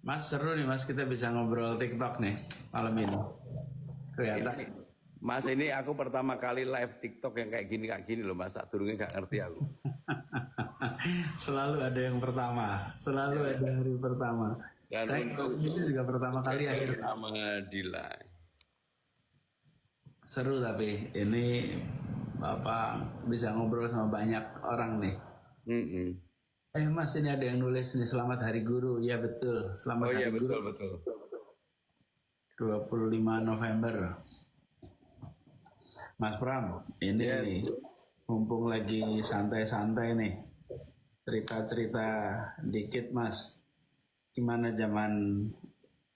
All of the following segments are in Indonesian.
Mas seru nih Mas, kita bisa ngobrol TikTok nih malam ini. Kelihatan. Ini, Mas, ini aku pertama kali live TikTok yang kayak gini loh, Mas. Tak durungnya nggak ngerti aku. Selalu ada yang pertama, selalu Ya. ada hari pertama. Dan Saya untuk ini juga pertama kali akhir. sama Dila. Seru tapi ini Bapak bisa ngobrol sama banyak orang nih. Mm-mm. Mas ini ada yang nulis nih selamat hari guru. Ya betul, selamat Oh iya, hari guru betul. 25 November. Mas Pram, ini Yes. nih mumpung lagi santai-santai nih. Cerita-cerita dikit Mas. Gimana zaman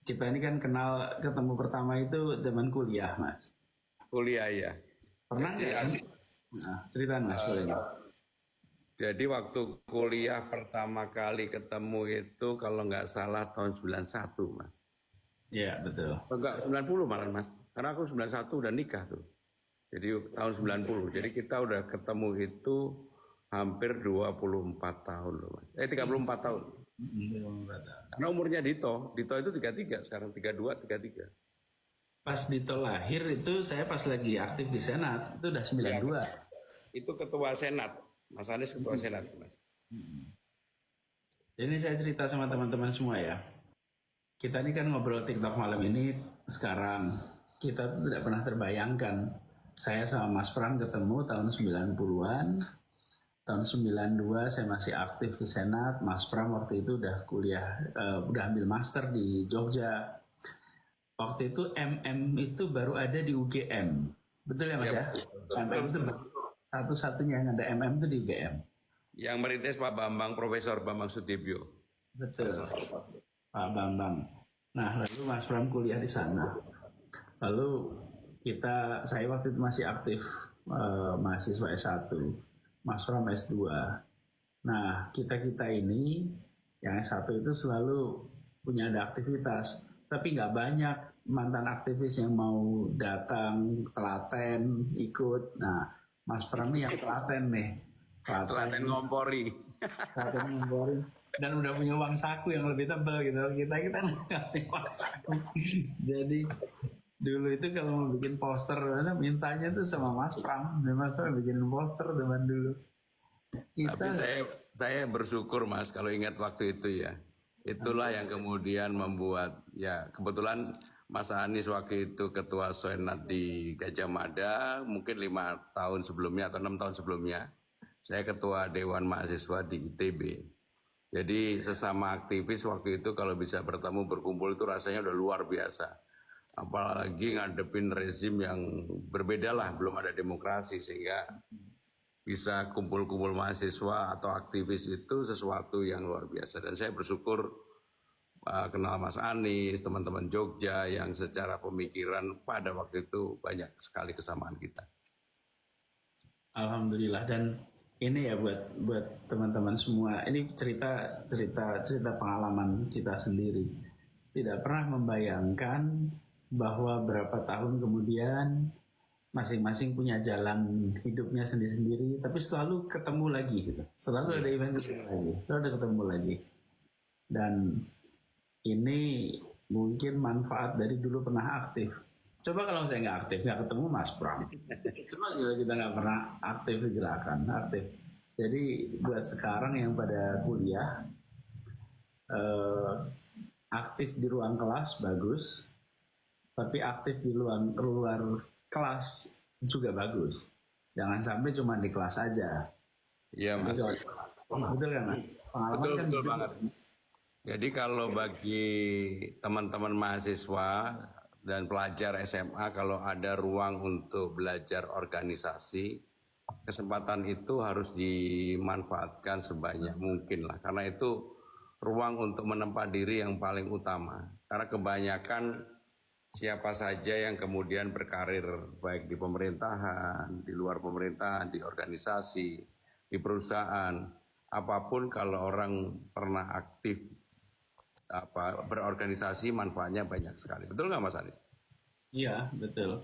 kita ini kan kenal ketemu pertama itu zaman kuliah Mas. Kuliah ya. Pernah nggak kan? Nah, cerita Mas boleh nggak? Jadi waktu kuliah pertama kali ketemu itu kalau nggak salah tahun 91, Mas. Iya betul. Enggak, 90 malah, Mas. Karena aku 91 udah nikah tuh. Jadi tahun 90. Jadi kita udah ketemu itu hampir 24 tahun loh, Mas. 34 tahun. Karena umurnya Dito itu 33, sekarang 32, 33. Pas Dito lahir itu saya pas lagi aktif di Senat itu udah 92. Itu ketua Senat. Mas Anies ketua Senat, Mas. Ini saya cerita sama teman-teman semua ya. Kita ini kan ngobrol TikTok malam ini sekarang. Kita tuh tidak pernah terbayangkan. Saya sama Mas Pram ketemu tahun 90-an. Tahun 92 saya masih aktif di Senat. Mas Pram waktu itu udah kuliah, udah ambil master di Jogja. Waktu itu MM itu baru ada di UGM. Betul ya Mas ya? MM itu satu-satunya yang ada MM itu di UGM. Yang merintis Pak Bambang, Profesor Bambang Sutibyo. Betul, Pak Bambang. Nah, lalu Mas Pram kuliah di sana. Lalu saya waktu itu masih aktif mahasiswa S1, Mas Pram S2. Nah, kita ini yang S1 itu selalu punya ada aktivitas, tapi nggak banyak mantan aktivis yang mau datang telaten ikut. Nah, Mas Pram ini yang telaten nih. Telaten ngompori. Telaten ngompori. Dan udah punya uang saku yang lebih tebal gitu. Kita nggak punya uang saku. Jadi dulu itu kalau mau bikin poster, mintanya tuh sama Mas Pram. Mas Pram bikin poster zaman dulu. Tapi saya bersyukur Mas kalau ingat waktu itu ya. Itulah yang kemudian membuat ya kebetulan Mas Anies waktu itu ketua Senat di Gajah Mada, mungkin 5 tahun sebelumnya atau 6 tahun sebelumnya. Saya ketua Dewan Mahasiswa di ITB. Jadi sesama aktivis waktu itu kalau bisa bertemu berkumpul itu rasanya udah luar biasa. Apalagi ngadepin rezim yang berbeda lah, belum ada demokrasi sehingga bisa kumpul-kumpul mahasiswa atau aktivis itu sesuatu yang luar biasa. Dan saya bersyukur kenal Mas Anies, teman-teman Jogja yang secara pemikiran pada waktu itu banyak sekali kesamaan kita. Alhamdulillah. Dan ini ya buat teman-teman semua. Ini cerita pengalaman kita sendiri. Tidak pernah membayangkan bahwa berapa tahun kemudian masing-masing punya jalan hidupnya sendiri-sendiri, tapi selalu ketemu lagi gitu. Selalu ada event ketemu lagi, selalu ada ketemu lagi. Dan ini mungkin manfaat dari dulu pernah aktif. Coba kalau saya nggak aktif, nggak ketemu Mas Pram. Coba kalau kita nggak pernah aktif di gerakan, aktif. Jadi buat sekarang yang pada kuliah, aktif di ruang kelas bagus, tapi aktif di luar kelas juga bagus. Jangan sampai cuma di kelas aja. Iya Mas. Betul kan Mas? Pengalaman Betul, kan betul gitu. banget. Jadi kalau bagi teman-teman mahasiswa dan pelajar SMA kalau ada ruang untuk belajar organisasi, kesempatan itu harus dimanfaatkan sebanyak mungkin lah. Karena itu ruang untuk menempa diri yang paling utama. Karena kebanyakan siapa saja yang kemudian berkarir baik di pemerintahan, di luar pemerintahan, di organisasi, di perusahaan, apapun kalau orang pernah aktif berorganisasi manfaatnya banyak sekali. Betul nggak Mas Anies? Iya, betul.